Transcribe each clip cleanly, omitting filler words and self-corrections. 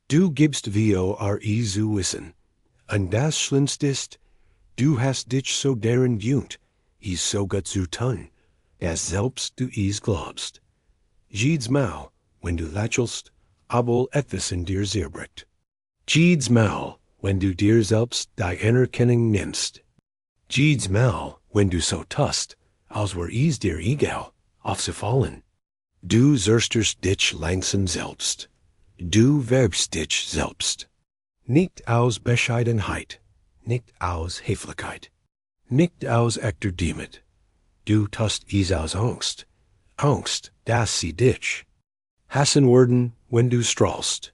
Du gibst vor zu wissen, und das Schlimmste ist, du hast dich so darin gewöhnt, is so gut zu tun, dass selbst du is glaubst. Jedes Mal, wenn du lächelst, obwohl etwas in dir zerbricht. Jedes Mal, wenn du dir selbst die Anerkennung nimmst. Jedes Mal, wenn du so tust, als wär is dir egal, aufzufallen. Du zerstörst dich langsam selbst. Du werbst dich selbst. Nicht aus Bescheidenheit, nicht aus Höflichkeit, nicht aus echter Demut. Du tust is aus Angst. Angst, dass sie dich hassen werden, wenn du strahlst.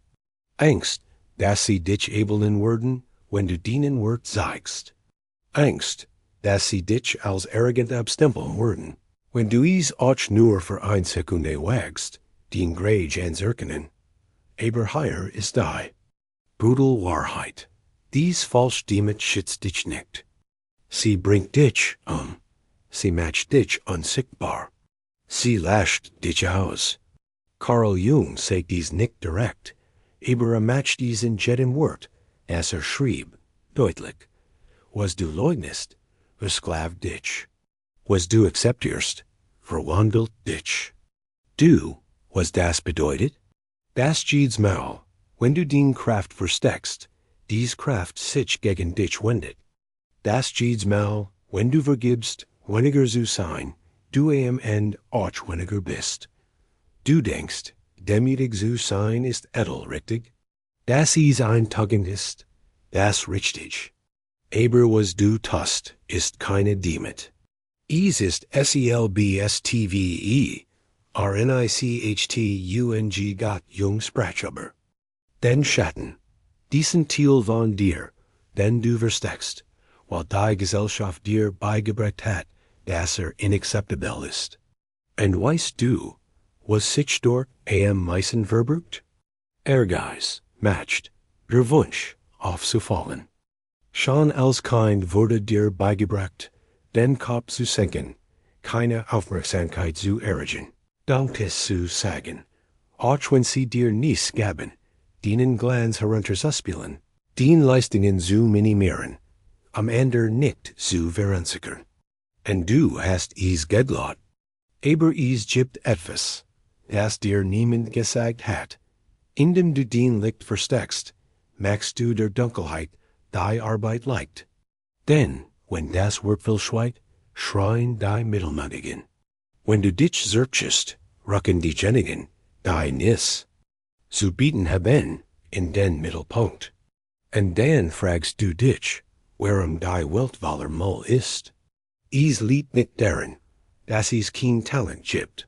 Angst, dass sie dich ebeln werden, wenn du dienen Wort zeigst. Angst, dass sie dich als arrogant abstempeln werden, wenn du is auch nur für eine Sekunde wagst, den Grage anzerkennen. Aber hier ist die brutal Wahrheit. Dies falsche Demut schützt dich nicht. Sie bringt dich sie macht dich unsichtbar. Sie lascht dich aus. Carl Jung sagt dies nicht direkt, aber macht dies in jedem Wort, as schrieb, deutlich. Was du leugnest, versklavt dich. Was du akzeptierst, verwandelt dich. Du, was das bedeutet? Das jedes Mal, wenn du den Kraft versteckst, dies Kraft sich gegen dich wendet. Das jedes Mal, wenn du vergibst, weniger zu sein, du am Ende auch weniger bist. Du denkst, demütig zu sein ist edel, richtig? Das is ein Tugend ist, das richtig. Aber was du tust, ist keine Demut. Is ist selbstve, rnichtung Gott Jung Sprachüber. Den Schatten, diesen Teil von dir, den du versteckst, weil die Gesellschaft dir beigebracht hat, dass inakzeptabel ist. Und weißt du, was sich dort am meisten verbirgt? Ehrgeiz, macht, der Wunsch, aufzufallen. Schon als Kind wurde dir beigebracht, den Kopf zu senken, keine Aufmerksamkeit zu erregen, Dankes zu sagen, auch wenn sie dir nichts gaben, den Glanz herunterzuspielen, den Leistungen zu minimieren, am Ende nicht zu verunsichern. Und du hast es geglaubt. Aber es gibt etwas, das dir niemand gesagt hat. Indem du den Licht versteckst, machst du der Dunkelheit die Arbeit leicht. Denn, wenn das Wort verschweigt, schreien die Mittelmäßigen. Wenn du dich searchest, rücken diejenigen, die nichts zu bieten haben, in den Mittelpunkt. Und dann fragst du dich, warum die Weltwahl mal ist. Es liegt nicht darin, dass es kein Talent gibt.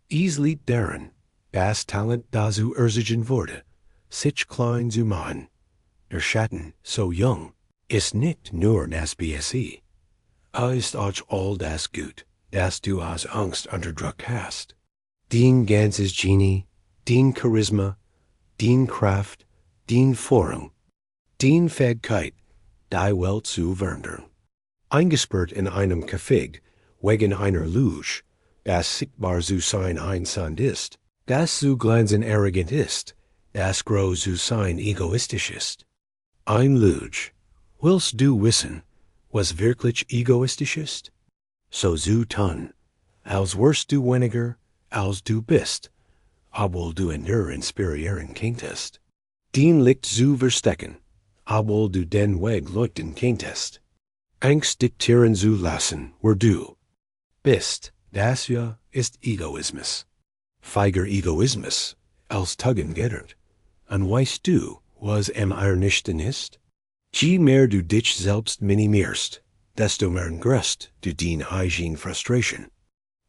Es liegt darin, das Talent dazu erzielen wurde, sich klein zu machen. Der Schatten, so jung, ist nicht nur das BSE. Ist auch all das Gut, das du aus Angst unterdrückt hast. Den ganzes Genie, den Charisma, den Kraft, den Form, den Fähigkeit, die Welt zu verändern. Eingesperrt in einem Café, wegen einer Lüge, das sichtbar zu sein ein Sand ist, das zu glänzen arrogant ist, das groß zu sein egoistisch ist. Ein Lüge. Willst du wissen, was wirklich egoistisch ist? So zu tun, als wärst du weniger, als du bist, obwohl du in der inspirieren könntest. Den Licht zu verstecken, obwohl du den Weg leuchten könntest. Angst diktieren zu lassen, wer du bist, das ja ist Egoismus. Feiger Egoismus, als Tugend gettert. Und weißt du, was am ernsten ist? Je mehr du dich selbst minimierst, desto mehr größt du den eigenen Frustration,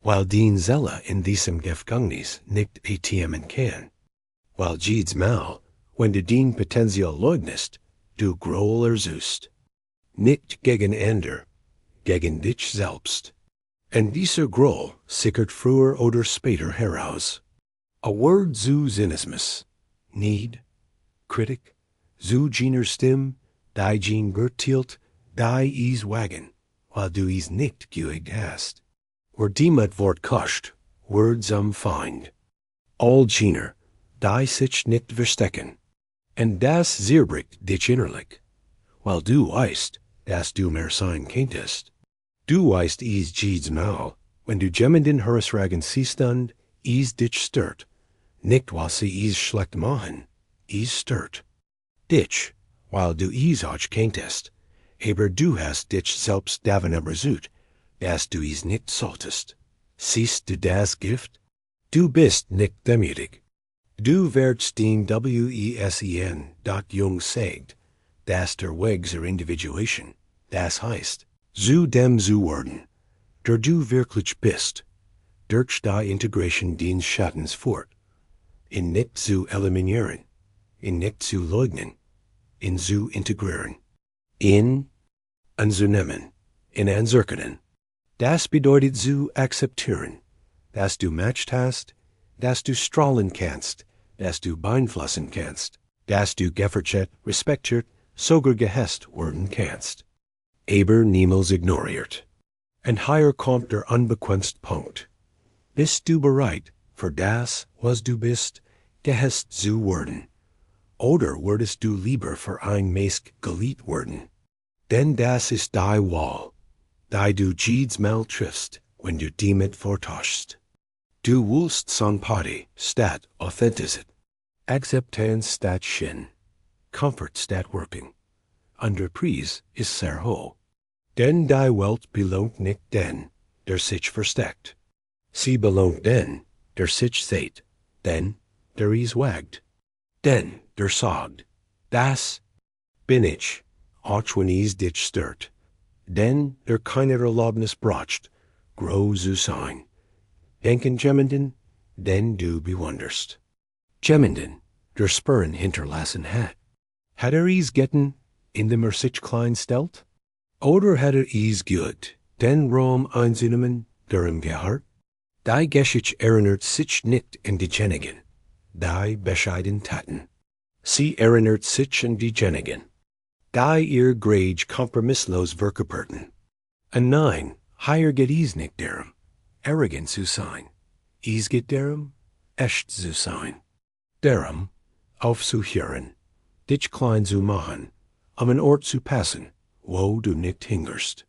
weil den Zelle in diesem Gefängnis nicht atmen kann. Weil jedes Mal, wenn du den Potenzial leugnest, du Groll ersuchst. Nicht gegen andere, gegen dich selbst. Und dieser Groll sickert früher oder später heraus. A word zu Zynismus, Need, Kritik, zu jener Stimme, die jen gertilt, die is wagen, weil du is nicht geübt hast. Wer diemet Wort koscht, Word zum Feind. All jener, die sich nicht verstecken. und das zerbrecht dich innerlich. Weil du weißt, dass du mehr sein könntest. Du weißt is jedes Mal, wenn du jemanden herausragen siehst und is dich stört. Nicht weil sie is schlecht machen, is stört. Dich, weil du is auch könntest, aber du hast dich selbst davon überzeugt, dass du is nicht solltest. Siehst du das Gift? Du bist nicht demütig. Du wirst den Wesen, Jung sagt, dass der Weg zur Individuation, das heißt, zu dem zu werden, der du wirklich bist, durch die Integration deines Schattens fort, in nicht zu eliminieren, in nicht zu leugnen, in zu integrieren, in anzunehmen, in anzerkennen. Das bedeutet zu akzeptieren, dass du matcht hast, dass du strahlen kannst, dass du beeinflussen kannst, dass du gefördert, respektiert, sogar gehasst werden kannst. Aber niemals ignoriert. Und hier kommt der unbequemste Punkt. Bist du bereit, für das, was du bist, gehasst zu werden? Oder würdest du lieber für ein Mesk geliebt werden? Denn das ist die Wahl, die du jedes Mal triffst, wenn du damit vortauschst. Du willst Sympathie statt Authentizität, Akzeptanz statt Sinn, Comfort statt Working. Und der Preis ist sehr hoch. Denn die Welt belohnt nicht den, der sich versteckt. Sie belohnt den, der sich seht, den, der is wagt, den, der sagt, das bin ich, auch wenn is dich stört, den, der keine Erlaubnis braucht, groß zu sein. Denken jemanden, den du bewunderst. Jemanden, der Spuren hinterlassen hat. Hat is getten, in dem sich klein stellt? Oder hat is gut, den Raum einzunehmen, der ihm gehört? Die Geschichte erinnert sich nicht an diejenigen, die bescheiden taten. Sie erinnert sich an diejenigen, die ihr Grage kompromisslos verkörperten. Und nein, hier geht is nicht darum, arrogant zu sein. Es geht darum, echt zu sein. Darum, aufzuhören, dich klein zu machen, an Ort zu passen, wo du nicht hingerst.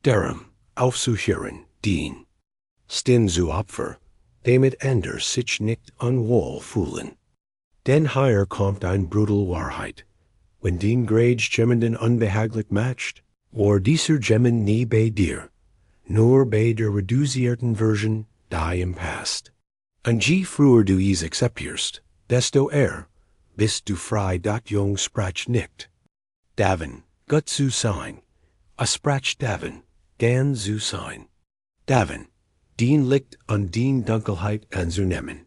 Darum, aufzuhören, dien. Stehen zu Opfer, damit andere sich nicht unwohl fühlen. Denn hier kommt eine brutal Wahrheit. Wenn den Grage jemanden unbehaglich matcht, war dieser jemand nie bei dir, nur bei der reduzierten Version, die im Past. Und je früher du es akzeptierst, desto eher bist du frei. Jung sprach nicht. Davon, Gott zu sein, sprach davon, gern zu sein. Davon, dien liegt an den Dunkelheit anzunehmen.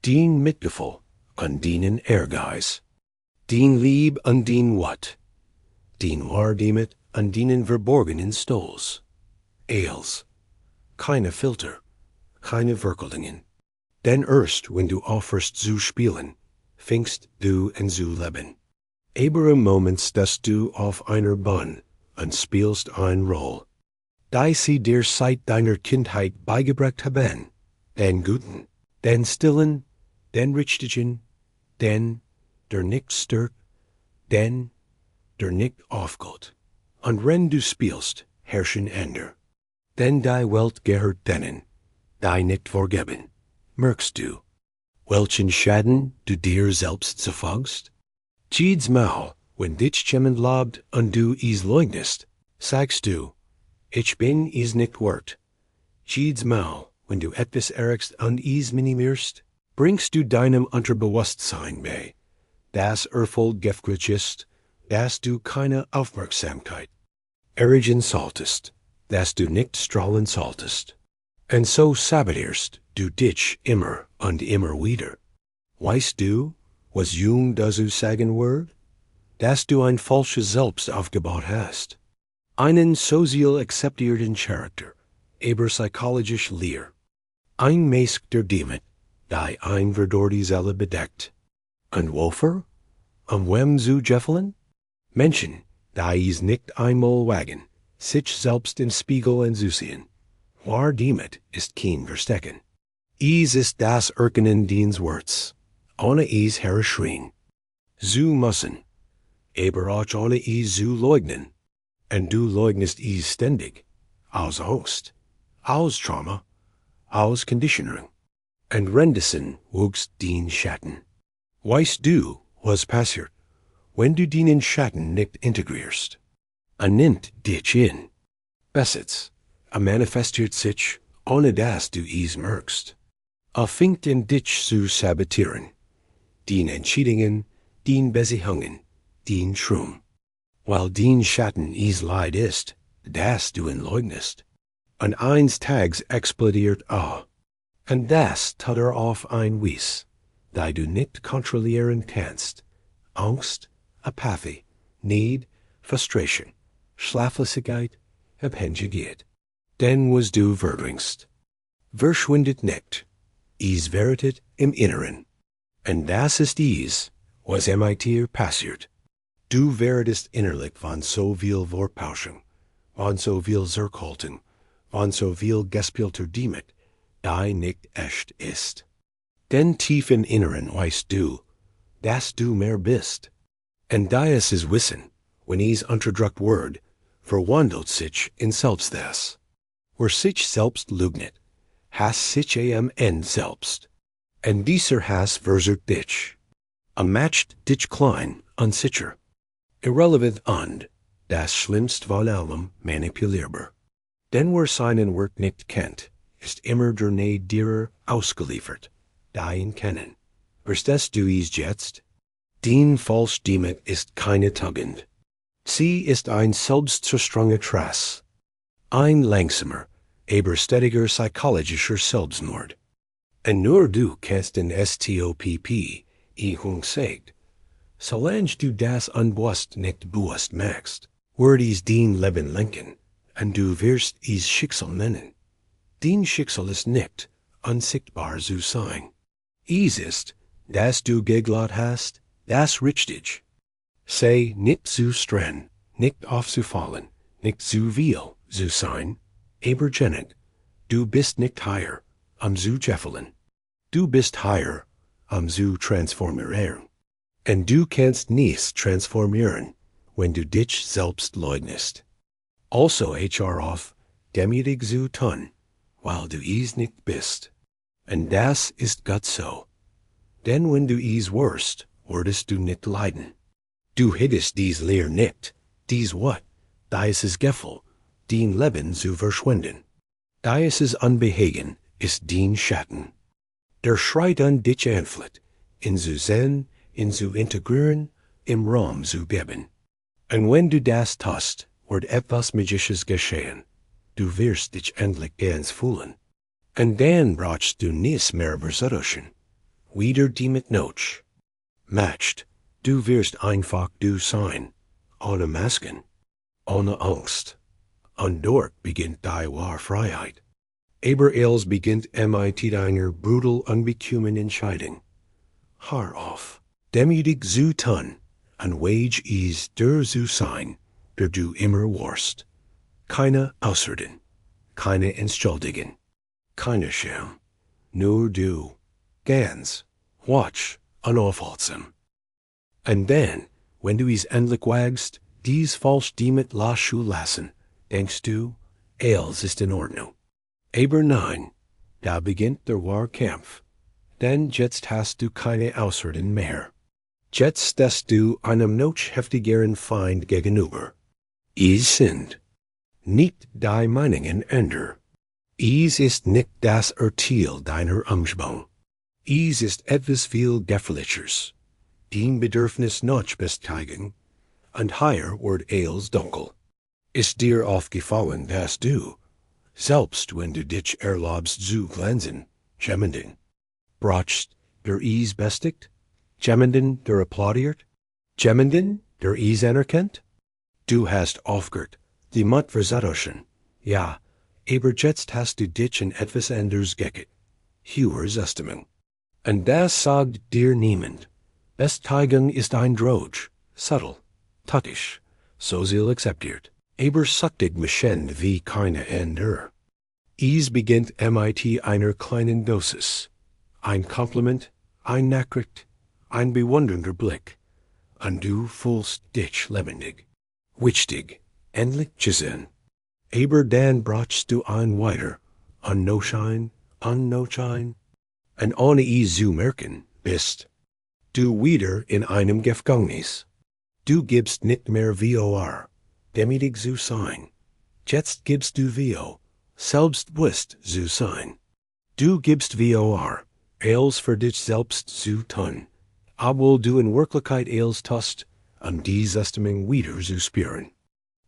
Den Mitgefühl an denen Ehrgeiz. Den Lieb an den Wat. Den Wahrdemet an denen verborgenen Stolz. Eils. Keine Filter, keine Verkelungen. Denn erst, wenn du aufhörst zu spielen, fängst du an zu leben. Aber im Moment, dass du auf einer Bahn und spielst eine Rolle, die sie dir seit deiner Kindheit beigebracht haben, den Guten, den Stillen, den Richtigen, den, der nicht stört, den, der nicht aufgeht. Und wenn du spielst, herrschen Änder. Denn die Welt gehört denen, die nicht vergeben. Merkst du, welchen Schaden du dir selbst zufügst? Jedes Mal, wenn dich jemand lobt und du es leugnest, sagst du, ich bin es nicht wert. Jedes Mal, wenn du etwas ärgerst und es minimierst, bringst du deinem Unterbewusstsein bei, das erfolgreich ist, dass du keine Aufmerksamkeit erregen solltest, dass du nicht strahlen solltest. Und so sabotierst du dich immer und immer wieder. Weißt du, was Jung dazu sagen wird? Dass du ein falsches Selbst aufgebaut hast. Einen sozial akzeptierten Charakter, aber psychologisch leer. Ein Mesk der Demut, die ein verdorrte Seele bedeckt. Und wofür? Wem zu gefallen? Menschen, die es nicht einmal wagen, sich selbst im Spiegel anzusehen. War Demut ist kein Verstecken. Es ist das Erkennen des Worts, ohne es herschreien. zu müssen, aber auch ohne es zu leugnen. Und du leugnest es ständig, aus Angst, aus Trauma, aus Conditioning. Und Rendessen wuchs den Schatten. Weißt du, was passiert, wenn du den Schatten nicht integrierst? Nimmt dich in. Besitz, manifestiert sich, ohne dass du es merkst. Fängt in dich zu sabotieren. Den Entscheidungen, den Beziehungen, den Traum. Weil den Schatten es Leid ist, das du leugnest. Und eines Tages explodiert Und das tut auf ein Wies, da du nicht kontrollieren kannst. Angst, Apathie, Need, Frustration, Schlaflosigkeit, Abhängigkeit. Denn was du verdrängst, verschwindet nicht. Es verritet im Inneren. Und das ist es, was dir passiert. Du werdest innerlich von so viel Wortpauschung, von so viel Zurückhaltung, von so viel gespielter Demut, die nicht echt ist. Denn tief im Inneren weißt du, dass du mehr bist. Und dieses Wissen, wenn es unterdrückt wird, verwandelt sich in Selbst. Wer sich selbst leugnet, has sich selbst. Und dieser Hass versucht dich. Macht dich klein, unsicher. Irrelevant und, das Schlimmste von allem, manipulierbar. Denn wer seinen Wert nicht kennt, ist immer der Neid derer ausgeliefert, die ihn kennen. Verstehst du es jetzt? Den Falschdemut ist keine Tugend. Sie ist ein selbstzerstörender Trass. Ein langsamer, aber stetiger psychologischer Selbstmord. Und nur du kannst den Stopp, sagt. Solange du das unbewusst nicht bewusst machst, wird es dein Leben lenken, und du wirst es Schicksal nennen. Dein Schicksal ist nicht, unsichtbar zu sein. Es ist, dass du geglaubt hast, das richtig. Sei nicht zu streng, nicht aufzufallen, nicht zu viel zu sein, aber Janet, du bist nicht higher, zu jäffeln. Du bist higher, zu transformieren. Und du kannst nichts transformieren, wenn du dich selbst leugnest. Also auf, demütig zu tun, weil du es nicht bist. Und das ist Gott so. Denn wenn du es wirst, würdest du nicht leiden. Du hättest dies Lehr nicht, dies What, dieses Gefühl, dein Leben zu verschwenden. Dieses Unbehagen ist dein Schatten. Der schreit an dich anfleht, in zu sehen, in zu integrieren, im Raum zu geben. Und wenn du das tust, wird etwas Magisches geschehen. Du wirst dich endlich ganz fühlen. Und dann brauchst du nichts mehr versuchen. Wieder die mit Notch. Matcht, du wirst einfach du sein, ohne Masken, ohne Angst. Und dort beginnt die wahre Freiheit. Aber els beginnt mit deiner brutal unbequemen Entscheidung. Hör auf, demütig zu tun, und wage es der zu sein, der du immer warst. Keine Ausreden, keine Entschuldigen, keine Scham, nur du, ganz, watch, unaufhaltsam. Und dann, wenn du es endlich wagst, dies Falschdemut lassen, denkst du, alles ist in Ordnung. Aber nein, da beginnt der wahre Kampf. Denn jetzt hast du keine Ausreden mehr. Jetzt stehst du einem noch heftigeren Feind gegenüber. Es sind nicht die Meinungen änder. Es ist nicht das Urteil deiner Umgebung. Es ist etwas viel Gefährlicheres. Dein Bedürfnis noch bestätigen, und hier wird alles dunkel. Ist dir aufgefallen, dass du, selbst wenn du dich erlaubst zu glänzen, jemanden brauchst, der es bestigt, jemanden, der applaudiert, jemanden, der es anerkennt? Du hast aufgehört, die Mut versuchen, ja, aber jetzt hast du dich in etwas anderes gecket, höhere Zustimmung. Und das sagt dir niemand. Bestätigung ist ein Droge, subtle, tuttisch, sozial akzeptiert, aber süchtig machen wie keine andere. Es beginnt mit einer kleinen Dosis. Ein Kompliment, ein Nachricht, ein bewundernder Blick. und du fühlst dich lebendig. Wichtig, endlich zu sehen. Aber dann brauchst du ein weiter, an no Schein, und ohne es zu merken, bist du wieder in einem Gefängnis. Du gibst nicht mehr vor, demütig zu sein. Jetzt gibst du vor, selbstbewusst zu sein. Du gibst vor, alles für dich selbst zu tun, obwohl du in Wirklichkeit alles tust, die Zustimmung wieder zu spüren.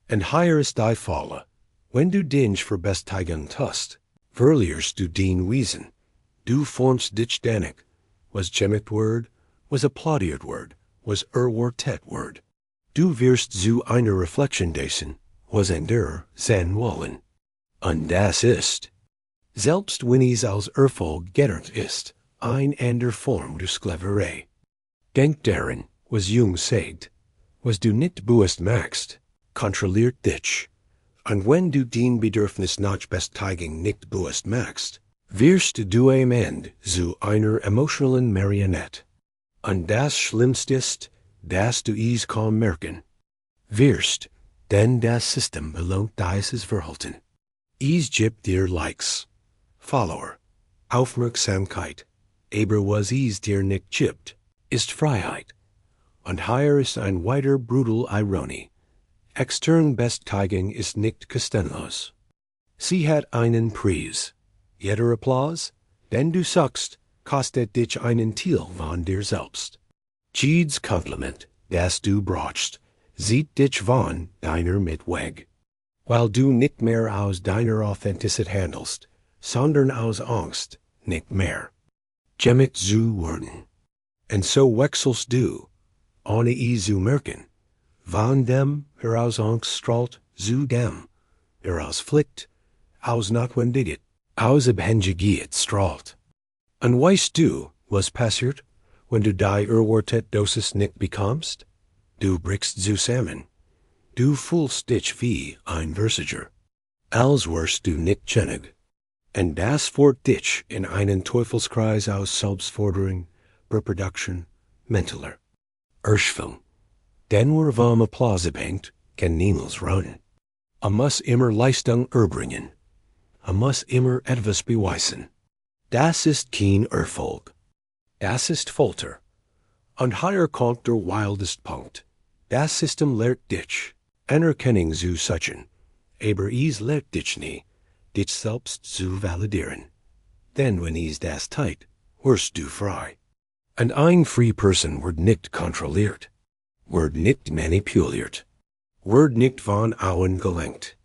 Und hier ist die Falle, wenn du dich verbestigen tust, verlierst du den Wesen. Du formst dich danach, was gemmet word, was applaudiert word, was erwartet word. Du wirst zu einer Reflexion dessen, was andere sein wollen. Und das ist, selbst wenn es als Erfolg gelernt ist, eine andere Form der Sklaverei. Denk daran, was Jung sagt, was du nicht bewusst machst, kontrolliert dich. Und wenn du den Bedürfnis nach Bestätigung nicht bewusst machst, wirst du am Ende zu einer emotionalen Marionette. Und das Schlimmste ist, dass du es kaum merken wirst, denn das System belohnt dieses Verhalten. Es gibt dir Likes, Follower, Aufmerksamkeit, aber was es dir nicht gibt, ist Freiheit. Und hier ist ein weiter brutal Ironie. Extern Bestätigung ist nicht kostenlos. Sie hat einen Preis. Jeder Applaus, den du sagst, kostet dich einen Teil von dir selbst. Jedes Kompliment, das du brauchst, sieht dich von deiner mit weg. Weil du nicht mehr aus deiner Authentizität handelst, sondern aus Angst, nicht mehr. Gemmet zu werden. Und so wechselst du, ohne es zu merken, von dem, aus Angst strahlt, zu dem, aus Flicht, aus Notwendigkeit, aus Abhängigkeit strahlt. Und weißt du, was passiert, wenn du die erwartete Dosis nicht bekommst? Du brichst zusammen. Du fühlst dich wie ein Versager, als wärst du nicht genug. Und das führt dich in einen Teufelskreis aus Selbstforderung, Reproduction, mentaler Erschöpfung. Denn wer vom Applaus abhängt, kann niemals ruhen. Muss immer Leistung erbringen. Muss immer etwas beweisen. Das ist kein Erfolg. Das ist Folter. Und hier kommt der wildeste Punkt. Das System lehrt dich, Anerkennung zu suchen, aber es lehrt dich nie, dich selbst zu validieren. Denn wenn es das tut, wirst du frei. Und ein free Person wird nicht kontrolliert, wird nicht manipuliert, wird nicht von außen gelenkt.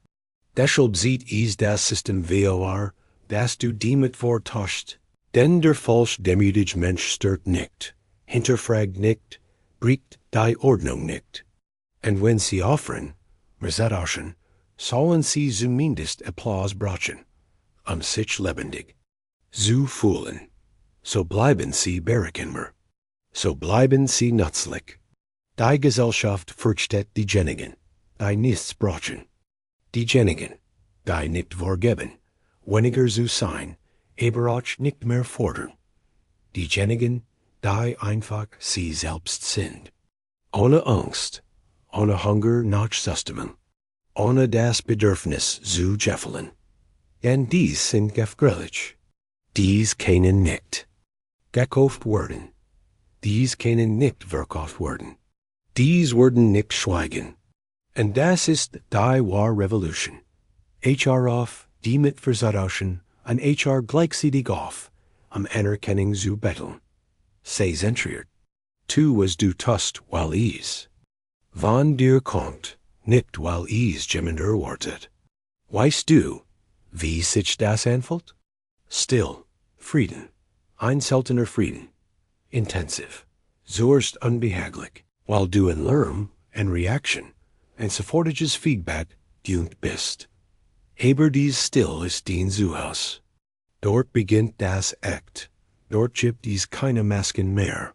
Deshalb sieht es das System vor, dass du damit vortäuscht, denn der falsch demütige Mensch stört nicht, hinterfragt nicht, bricht die Ordnung nicht. Und wenn sie offern, Vertauschen, sollen sie zumindest Applaus brauchen, sich lebendig zu fühlen. So bleiben sie Bergkämmer, so bleiben sie nützlich. Die Gesellschaft versteht diejenigen, die nichts brauchen. Diejenigen, die nicht vorgeben, weniger zu sein, aber auch nicht mehr fordern. Diejenigen, die einfach sie selbst sind. Ohne Angst, ohne Hunger nach Sustenance, ohne das Bedürfnis zu jäffeln. Denn dies sind gefährlich. Dies können nicht gekauft werden. Dies können nicht verkauft werden. Dies werden nicht schweigen. Und das ist die wahre Revolution. HR auf, die mit Versatauschen, an HR gleichzeitig auf, Anerkennung zu betteln. Sei zentriert. Tu, was du tust, weil es von dir kommt, nicht weil es jemand erwartet. Weißt du, wie sich das anfühlt? Still, Frieden, ein seltener Frieden, intensiv, zuerst unbehaglich, weil du in Lärm, in Reaction, ein sofortiges Feedback dient bist. Aber dies still ist dein Zuhause. Dort beginnt das Act. Dort gibt es keine Masken mehr.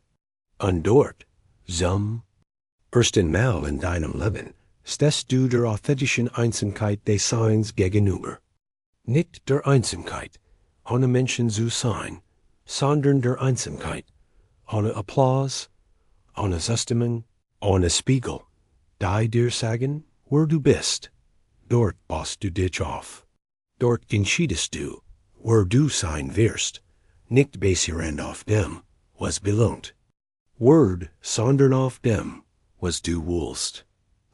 Und dort, erst einmal in deinem Leben, stehst du der authentischen Einsamkeit des Seins gegenüber. Nicht der Einsamkeit, ohne Menschen zu sein, sondern der Einsamkeit, ohne Applaus, ohne Zustimmung, ohne Spiegel, die dir sagen, wer du bist. Dort baust du dich auf. Dort entschiedest du, wer du sein wirst, nicht basierend auf dem, was belohnt. Word, sondern auf dem, was du willst.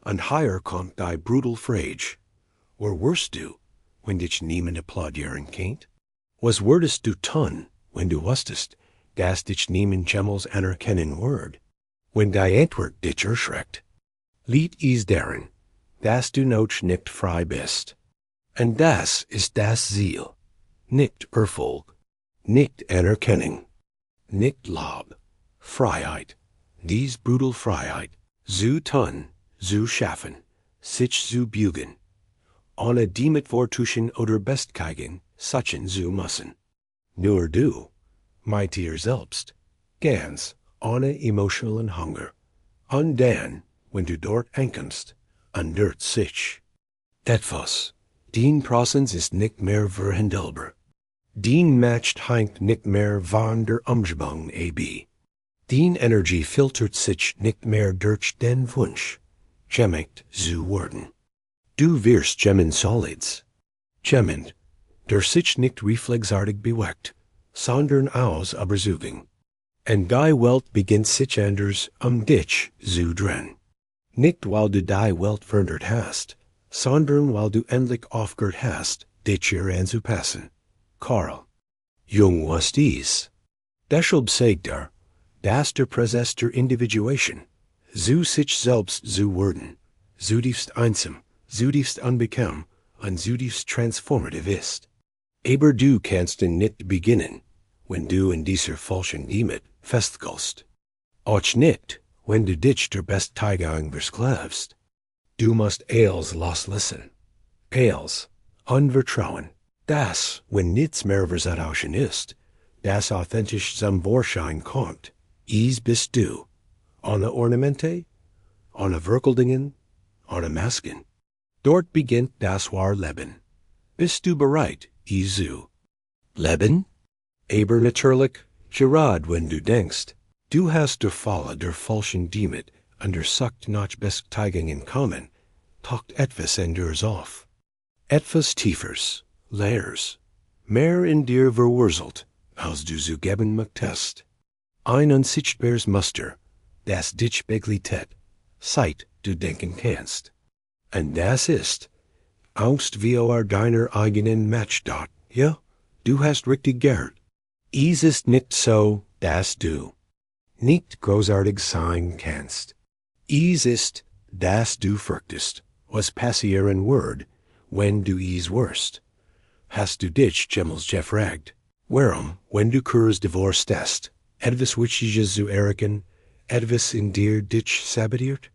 Und higher kommt die brutal Frage, wer wirst du, wenn dich niemand applaudieren kennt? Was wurdest du tun, wenn du wusstest, dass dich niemand jemals anerkennen wird? Wenn die Antwort dich erschreckt, liegt es darin, dass du noch nicht frei bist. Und das ist das Ziel, nicht Erfolg, nicht Anerkennung, nicht Lob, Freiheit, dies brutal Freiheit, zu tun, zu schaffen, sich zu bügen, ohne die mit Vortuschen oder Bestkeigen, suchen zu müssen. Nur du, mit dir selbst, ganz, ohne emotionalen Hunger. Und dann, wenn du dort ankommst, und dort sich. Etwas, dein Prozess ist nicht mehr verhandelbar. Dein Match hängt nicht mehr von der Umgebung ab. Dein Energie filtert sich nicht mehr durch den Wunsch, jemand zu werden. Du wirst jemand solids. Jemand, der sich nicht reflexartig bewegt, sondern aus Überzeugung. Und die Welt beginnt sich anders dich zu drehen. Nicht weil du die Welt verändert hast, sondern weil du endlich aufgehört hast, dich hier anzupassen. Carl Jung was dies. Deshalb sagt dass der Prozess der Individuation, zu sich selbst zu werden, zutiefst einsam, zutiefst unbequem und zutiefst transformativ ist. Aber du kannst nicht beginnen, wenn du in dieser falschen Limit festgehst. Auch nicht, wenn du dich der Bestteigung versklavst. Du musst alles loslassen. Alles, unvertrauen, das, wenn nichts mehr vertauschen ist, das authentisch zum Vorschein kommt, bist du, ohne Ornamente, ohne Werkeldingen, ohne Masken. Dort beginnt das wahre Leben. Bist du bereit, zu leben? Aber natürlich, gerade wenn du denkst, du hast der Falle der falschen Demut und der Sucht nach Bestteigung in Kommen, taucht etwas anders auf. Etwas Tiefers, Leers, mehr in dir verwurzelt, als du zu geben möchtest. Ein unsichtbares Muster, das dich begleitet, seit du denken kannst. Und das ist Angst vor deiner eigenen Matchdat. Ja, du hast richtig gehört. Es ist nicht so, dass du nicht großartig sein kannst. Es ist, dass du fürchtest, was passieren wird, wenn du es wirst. Hast du dich jemals gefragt, warum, wenn du kurz divorcest, etwas Wichtiges zu erkennen, etwas in dir dich sabotiert?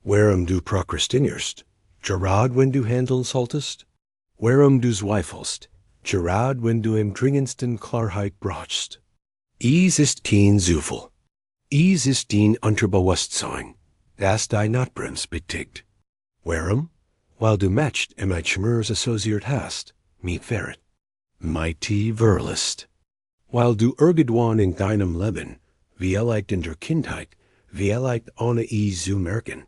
Warum du prokrastinierst, gerade wenn du handeln solltest? Warum du zweifelst, gerade wenn du im dringendsten Klarheit brauchst? Es ist kein Zufall. Es ist dein Unterbewusstsein, das die Notbremse betätigt. Warum? Weil du matcht mit Schmerz assoziiert hast, mit Verrat, mit die Verlust. Weil du irgendwann in deinem Leben, vielleicht in der Kindheit, vielleicht ohne es zu merken,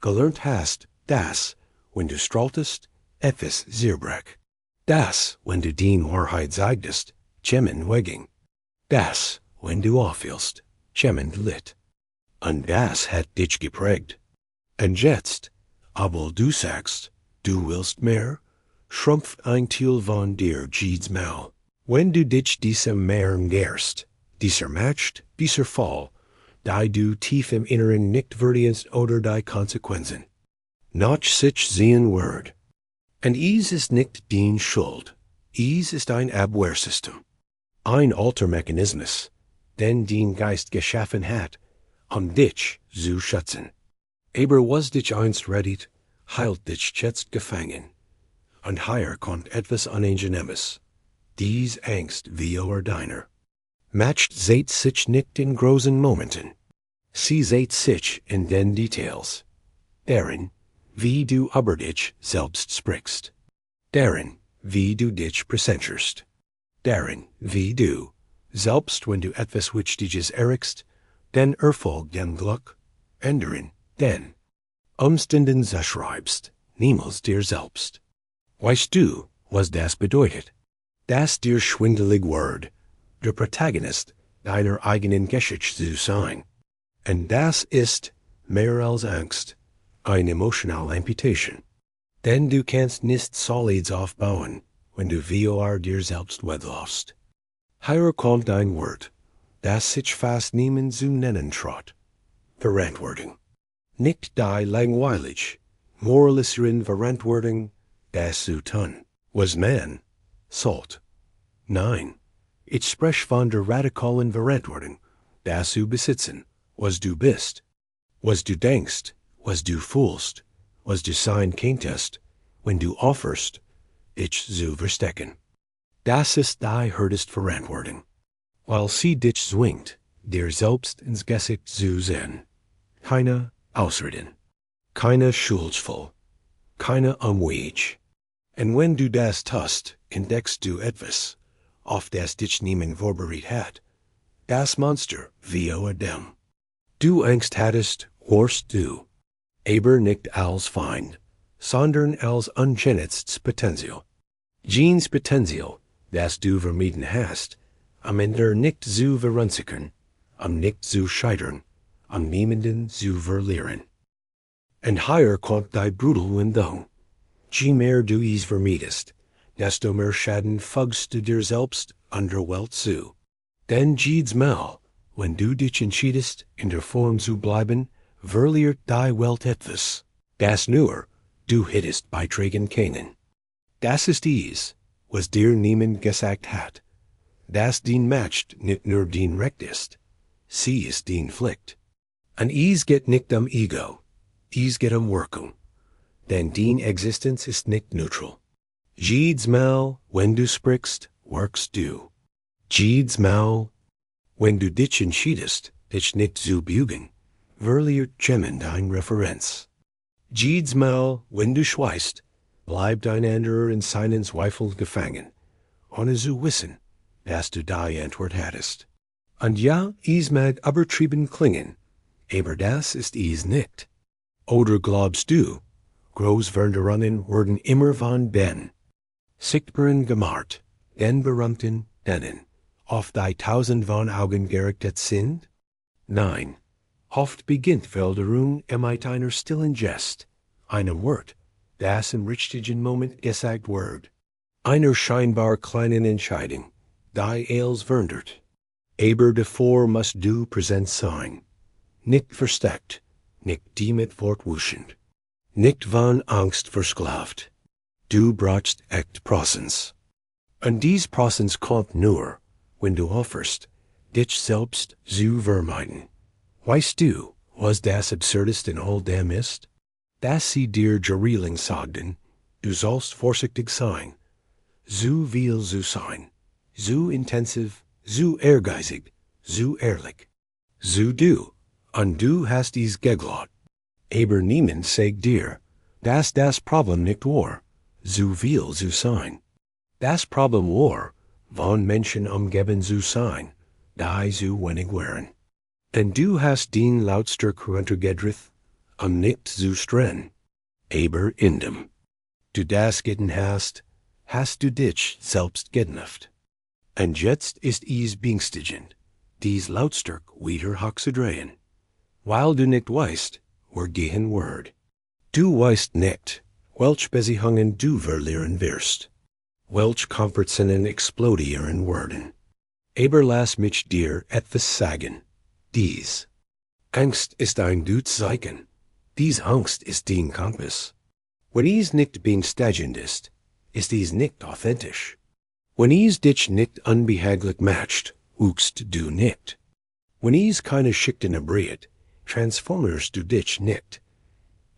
gelernt hast, dass, wenn du strahltest, etwas zerbrach. Das, wenn du die Wahrheit sagtest, jemand wegging. Das, wenn du auffielst, jemand litt. Und das hat dich geprägt. Und jetzt, obwohl du sagst, du willst mehr, schrumpft ein Teil von dir jedes Mal. Wenn du dich diesem mehren gärst, dieser matcht, dieser Fall, die du tief im Inneren nicht verdienst oder die Konsequenzen. Noch sich sehen wird. Und es ist nicht dein Schuld. Es ist ein Abwehrsystem. Ein alter Mechanismus, den dein Geist geschaffen hat, dich zu schützen. Aber was dich einst rettet, heilt dich jetzt gefangen. Und hier kommt etwas Unangenehmes. Dies Angst vor deiner. Matcht seht sich nicht in großen Momenten. Sie seht sich in den Details. Darin, wie du über dich selbst sprichst. Darin, wie du dich präsentierst. Darin, wie du, selbst wenn du etwas Wichtiges erregst, den Erfolg, den Glück, und darin, Denn, Umständen zerschreibst, niemals dir selbst. Weißt du, was das bedeutet? Das dir schwindelig Word, der Protagonist deiner eigenen Geschichte zu sein. Und das ist, mehr als Angst, eine emotional Amputation. Denn du kannst nicht Solids aufbauen, wenn du vor dir selbst wegläufst. Hier kommt ein Wort, das sich fast niemand zu nennen traut. Verantwortung. Nicht die langweilig, moraliseren Verantwortung, das zu tun, was man, sollt. Nein, ich spreche von der radikalen Verantwortung, das zu besitzen, was du bist, was du denkst, was du fühlst, was du sein könntest, wenn du offerst, dich zu verstecken. Das ist die härteste Verantwortung. Weil sie dich zwingt, dir selbst ins Gesicht zu sehen. Keine Ausreden, keine Schuldvoll, keine Umweg. Und wenn du das tust, entdeckst du etwas, auf das dich niemand vorbereitet hat. Das Monster vor dem. Du Angst hattest, warst du. Aber nicht als Feind, sondern als ungenutztes Potenzial. Jenes Potenzial, das du vermieden hast, am Ende nicht zu verunsichern, nicht zu scheitern, niemanden zu verlieren. Und hier kommt die brutal Wendung. Je mehr du es vermiedest, desto mehr Schaden fügst du dir selbst an der Welt zu. Denn jedes Mal, wenn du dich entschiedest, in der Form zu bleiben, verliert die Welt etwas, das nur du hättest beitragen können. Das ist es, was dir niemand gesagt hat. Das din matcht nicht nur din Recht ist, sie ist din Pflicht. Und es geht nicht Ego, es geht Wirkung. Denn din Existenz ist nicht neutral. Jedes Mal, wenn du sprichst, wirkst du. Jedes Mal, wenn du dich entschiedest, dich nicht zu bügen, verliert jemand dein Referenz. Jedes Mal, wenn du schweigst, bleibt ein anderer in seinen Zweifel gefangen, ohne zu wissen, dass du die Antwort hattest. Und ja, es mag übertrieben klingen, aber das ist es nicht. Oder glaubst du, Großveränderungen werden immer von den sichtbaren gemacht, den berühmten denen, auf die tausend von Augen gerichtet sind? Nein, oft beginnt Veränderung mit einer stillen Gest, einem Wort, das im richtigen Moment gesagt wird, einer scheinbar kleinen Entscheidung, die alles verändert. Aber davor musst du präsent sein, nicht versteckt, nicht damit fortwuschend, nicht von Angst versklavt. Du brauchst echt Präsenz. Und dies Präsenz kommt nur, wenn du offerst, dich selbst zu vermeiden. Weißt du, was das Absurdeste in all dem ist? Dass sie dir Gereeling sagten, du sollst vorsichtig sein, zu viel zu sein, zu intensiv, zu ehrgeizig, zu ehrlich, zu du, und du hast es geglaubt. Aber niemand sagt dir, dass das Problem nicht war, zu viel zu sein. Das Problem war, von Menschen umgeben zu sein, die zu wenig waren. Denn du hast den Lautstärke runtergedreht, nicht zu streng. Aber in dem du das getan hast, hast du dich selbst gedämpft. Und jetzt ist es beängstigend, dies Lautstärke wieder hochzudrehen. Weil du nicht weißt, wohin wird. Du weißt nicht, welch Beziehungen du verlieren wirst, welch Komfortzellen explodieren werden. Aber lass mich dir etwas sagen. Dies Angst ist ein Zeichen. Dies Angst ist dein Kompass. Wenn es nicht beängstigend ist es nicht authentisch. Wenn es dich nicht unbehaglich macht, wuchst du nicht. Wenn es keine Schichten erbringt, transformierst du dich nicht.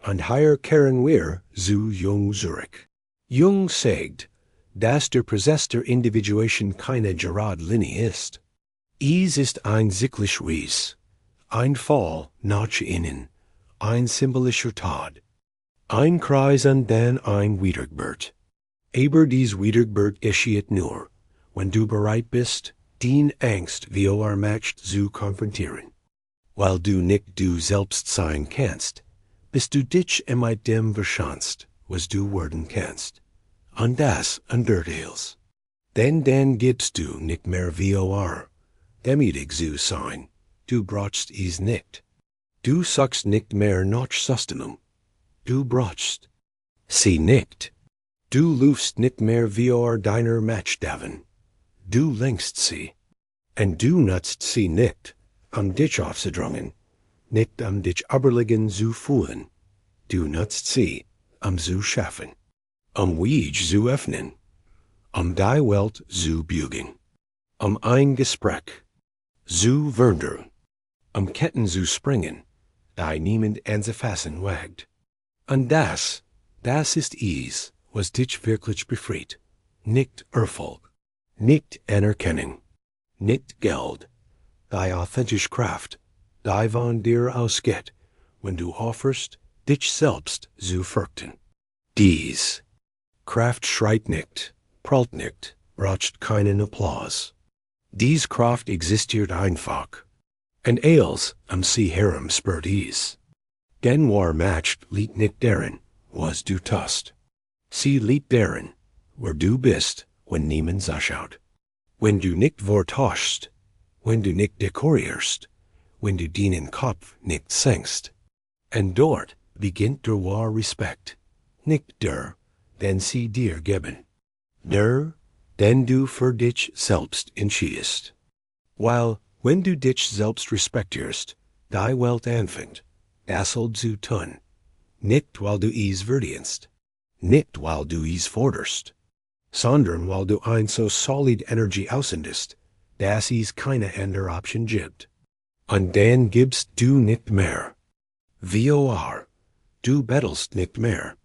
Und hier kehren wir zu Jung zurück. Jung sagt, dass der Prozess der Individuation keine gerade Linie ist. Es ist ein zyklisch Ries, ein Fall nach innen, ein symbolischer Tod, ein Kreis und dann ein Wiedergeburt. Aber dies Wiedergeburt geschieht nur, wenn du bereit bist, den Angst vor Macht zu konfrontieren. Weil du nicht du selbst sein kannst, Bist du dich dem verschanzt, was du werden kannst. Und das undertales. Denn dann gibst du nicht mehr vor, demütig zu sein, du brauchst es nicht. Du suchst nicht mehr nach Sustenance, du brauchst sie nicht. Du lufst nicht mehr vor deiner Matchdaven, du lenkst sie. Und du nutzt sie nicht, dich aufzudrängen, nicht dich überlegen zu fühlen. Du nutzt sie, zu schaffen, Weg zu öffnen, die Welt zu bügen, ein Gespräch zu wandern, Ketten zu springen, die niemand anzufassen wagt. Und das ist es, was dich wirklich befreit, nicht Erfolg, nicht Anerkennung, nicht Geld, die authentische Kraft, die von dir ausgeht, wenn du offerst, dich selbst zu fürchten. Dies Kraft schreit nicht, prahlt nicht, braucht keinen Applaus. Dies Kraft existiert einfach. Und als sie herum spürt es. Denn war matcht liegt nicht darin, was du tust. Sie liegt darin, wer du bist, wenn niemand zuschaut. Wenn du nicht vortauschst, wenn du nicht dekorierst, wenn du deinen Kopf nicht senkst. Und dort beginnt der wahre Respekt, nicht der, den sie dir geben. Der, den du für dich selbst entschiedest. Weil, wenn du dich selbst respektierst, die Welt anfängt, das zu tun. Nicht weil du es verdienst, nicht weil du es forderst, sondern weil du ein so solid Energie aussendest, dass es keine andere Option gibt. Und dann gibst du nicht mehr. Vor, du bettelst nicht mehr,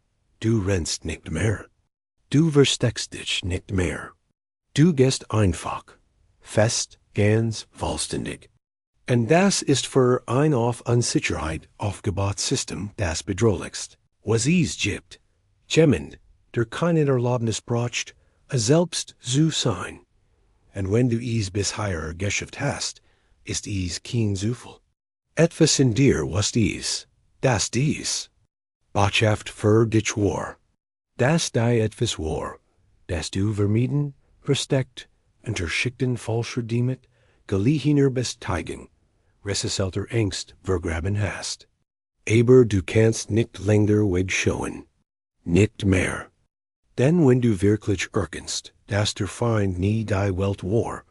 du rennst nicht mehr, du versteckst dich nicht mehr. Du gehst einfach, fest, ganz vollständig. Und das ist für ein auf Unsicherheit aufgebautes System das bedrohlichst, was es gibt. Jemand, der keine Erlaubnis braucht, selbst zu sein. Und wenn du es bisher geschafft hast, ist es kein Zufall. Etwas in dir was dies, das dies. Botschaft für dich war. Das die etwas war, das du vermieden, versteckt, unter Schichten falscher Demut, gelehener Besteigung, resesselter Angst vergraben hast. Aber du kannst nicht länger wegschauen. Nicht mehr. Denn wenn du wirklich erkennst, dass der Feind nie die Welt war,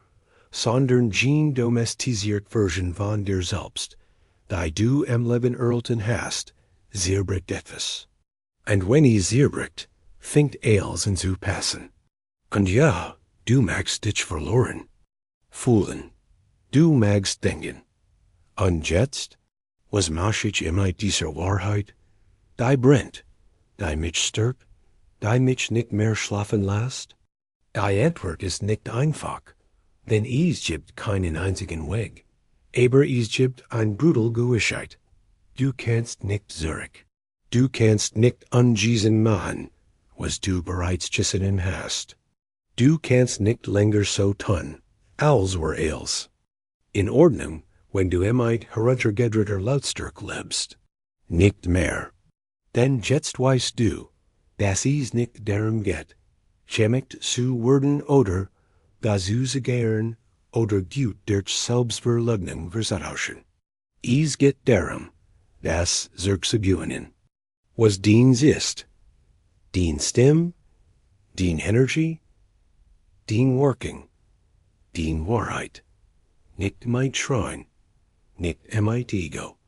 sondern geen domestisiert Version von dir selbst, die du im Leben erhalten hast, zerbricht etwas. Und wenn es zerbricht, fängt alles an zu passen. Und ja, du magst dich verloren. Fühlen. Du magst denken. Und jetzt, was mach ich dieser Wahrheit? Die brennt, die mich stört, die mich nicht mehr schlafen lässt? Die Antwort ist nicht einfach, denn es gibt keinen einzigen Weg. Aber es gibt ein brutal Gewissheit. Du kannst nicht zurück. Du kannst nicht an diesen machen, was du bereits getan hast. Du kannst nicht länger so tun, als war als. In Ordnung, wenn du heruntergedrehter Lautstärke lebst. Nicht mehr. Denn jetzt weißt du, dass es nicht darum geht, schämt zu werden oder dazu zu gehen oder gut durch Selbstverleugnung verzutauschen. Es geht darum, das zu gewinnen. Was deins ist, dein Stimme, dein Energie, dein Working, dein Wahrheit. Nicht mein Schrein, nicht mein Ego,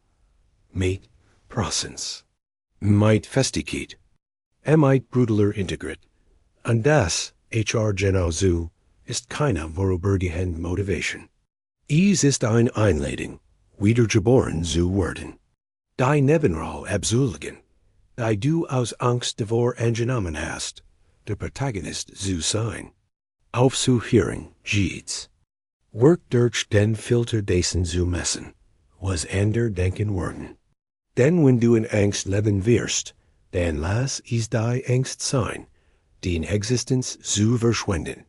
mein Process, mein Festigkeit, mein brutaler Integrit. Und das, genau so, ist keine vorübergehende Motivation. Es ist eine Einladung, wiedergeboren zu werden. Die Nebenrolle abzulegen, die du aus Angst davor angenommen hast, der Protagonist zu sein. Aufzuhören geht's. Work durch den Filter dessen zu messen, was ander denken worden. Denn wenn du in Angst leben wirst, dann lass es die Angst sein, die in Existenz zu verschwenden,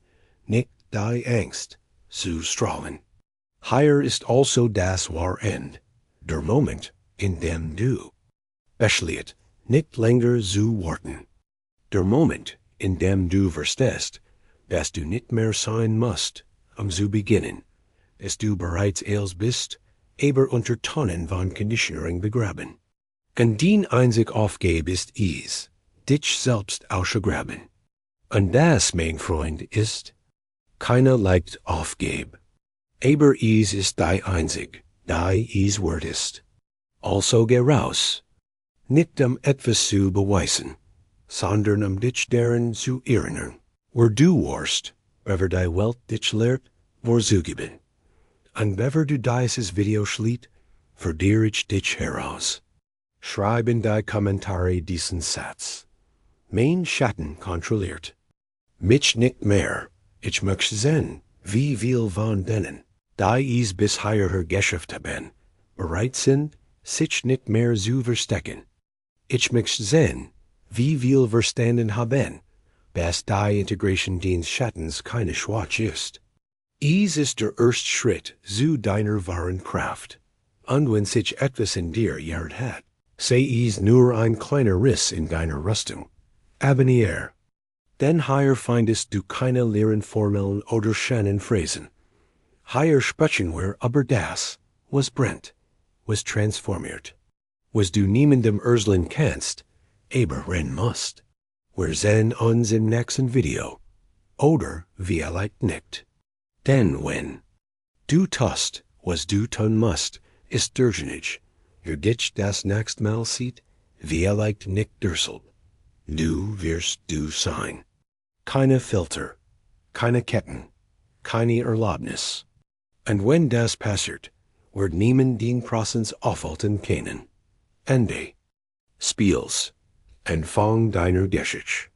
nicht die Angst zu strahlen. Hier ist also das wahre End, der Moment, in dem du Beschliet, nicht länger zu warten. Der Moment, in dem du verstehst, dass du nicht mehr sein musst, zu beginnen, dass du bereits als bist, aber unter Tonnen von Conditionering begraben. Und dein einzig Aufgabe ist es, dich selbst auszugraben. Und das, mein Freund, ist, keiner leicht Aufgabe. Aber es ist dein einzig, dein es Wort ist. Also geh raus, nicht etwas zu beweisen, sondern dich darin zu erinnern, wo du warst, bever die Welt dich lehrt, wo zugeben. Und bever du dieses Video schliet, verdier ich dich heraus. Schreib in die Kommentare diesen Satz. Mein Schatten kontrolliert mich nicht mehr, ich möchte sehen, wie viel von denen, die es bisher geschafft haben, bereit sind, sich nicht mehr zu verstecken. Ich möchte sehen, wie viel verstanden haben, dass die Integration deines Schattens keine Schwach ist. Es ist der erste Schritt zu deiner wahren Kraft. Und wenn sich etwas in dir gehört hat, sei es nur ein kleiner Riss in deiner Rüstung. Abonniere. Denn hier findest du keine leeren Formeln oder schönen Phrasen. Hier sprechen wir über das, was brennt, was transformiert, was du niemandem erzählen kannst, aber rennen musst. Wir sehen uns im nächsten Video. Oder vielleicht nicht. Denn wenn du tust, was du tun musst, ist derjenige, der dich das nächste Mal sieht, vielleicht nicht derselbe. Du wirst du sein. Keine Filter, keine Ketten, keine Erlaubnis. Und wenn das passiert, wird niemand den Prozess aufhalten können. Ende. Spiels. Anfang deiner Geschichte.